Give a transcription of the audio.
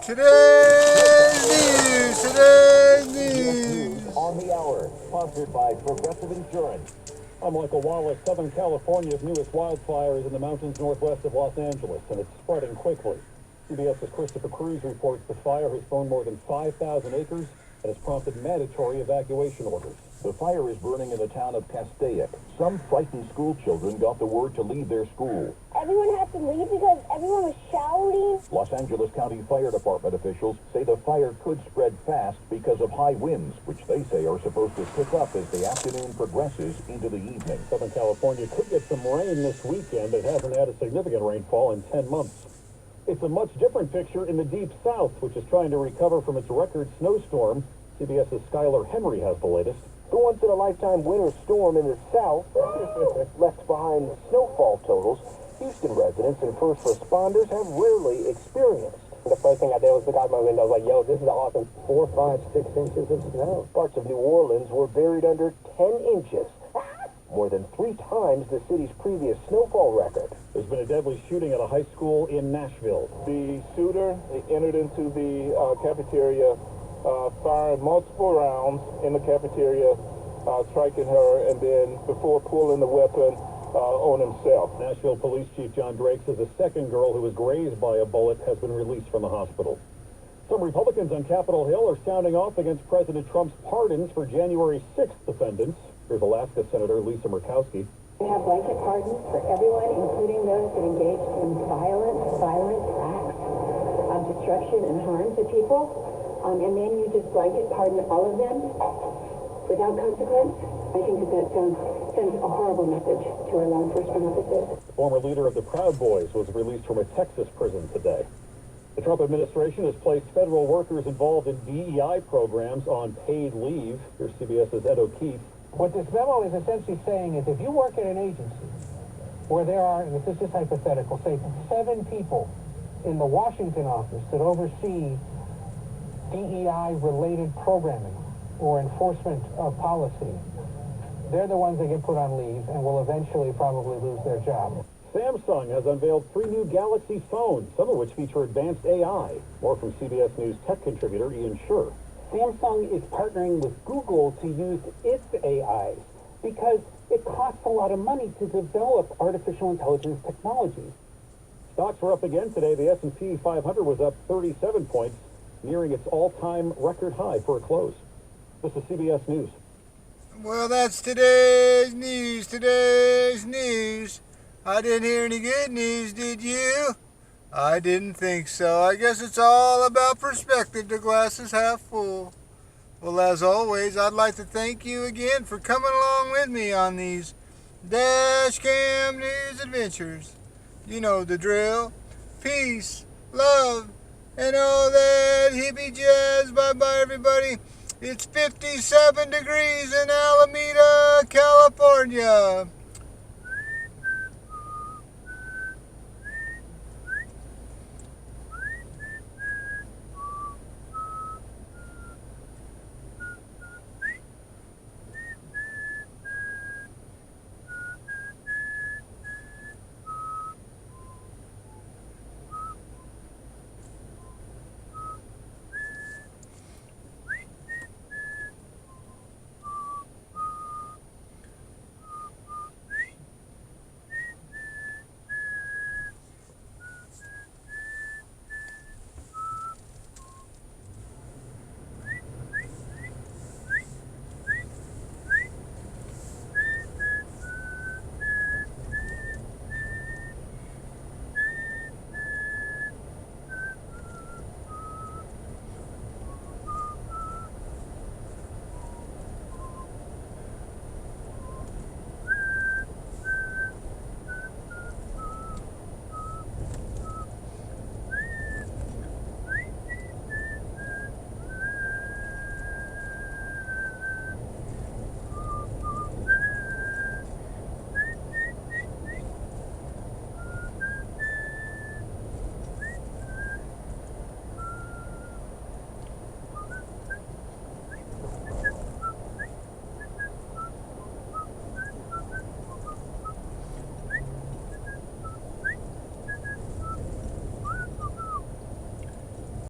Today's news. On the hour, sponsored by Progressive Insurance. I'm Michael Wallace. Southern California's newest wildfire is in the mountains northwest of Los Angeles, and it's spreading quickly. CBS's Christopher Cruz reports the fire has burned more than 5,000 acres and has prompted mandatory evacuation orders. The fire is burning in the town of Castaic. Some frightened school children got the word to leave their school. Everyone had to leave because everyone was shouting. Los Angeles County Fire Department officials say the fire could spread fast because of high winds, which they say are supposed to pick up as the afternoon progresses into the evening. Southern California could get some rain this weekend. It hasn't had a significant rainfall in 10 months. It's a much different picture in the Deep South, which is trying to recover from its record snowstorm. CBS's Skylar Henry has the latest. The once-in-a-lifetime winter storm in the south left behind snowfall totals Houston residents and first responders have rarely experienced. The first thing I did was look out my window. I was like, yo, this is awesome. 4, 5, 6 inches of snow. Parts of New Orleans were buried under 10 inches. More than 3 times the city's previous snowfall record. There's been a deadly shooting at a high school in Nashville. The shooter entered into the cafeteria, firing multiple rounds in the cafeteria, striking her, and then before pulling the weapon on himself. Nashville Police Chief John Drake says a second girl who was grazed by a bullet has been released from the hospital. Some Republicans on Capitol Hill are sounding off against President Trump's pardons for January 6th defendants. Here's Alaska Senator Lisa Murkowski. We have blanket pardons for everyone, including those that engaged in violent acts of destruction and harm to people. And then you just blanket pardon all of them without consequence. I think that sends a horrible message to our law enforcement officers. The former leader of the Proud Boys was released from a Texas prison today. The Trump administration has placed federal workers involved in DEI programs on paid leave. Here's CBS's Ed O'Keefe. What this memo is essentially saying is if you work at an agency where there are, and this is just hypothetical, say 7 people in the Washington office that oversee DEI-related programming or enforcement of policy, they're the ones that get put on leave and will eventually probably lose their job. Samsung has unveiled 3 new Galaxy phones, some of which feature advanced AI. More from CBS News tech contributor Ian Schur. Samsung is partnering with Google to use its AIs because it costs a lot of money to develop artificial intelligence technologies. Stocks were up again today. The S&P 500 was up 37 points, nearing its all-time record high for a close. This is CBS News. Well, that's today's news. I didn't hear any good news, did you? I didn't think so. I guess it's all about perspective. The glass is half full. Well, as always, I'd like to thank you again for coming along with me on these Dash Cam News adventures. You know the drill. Peace, love, and all that hippie jazz. Bye-bye, everybody. It's 57 degrees in Alameda, California.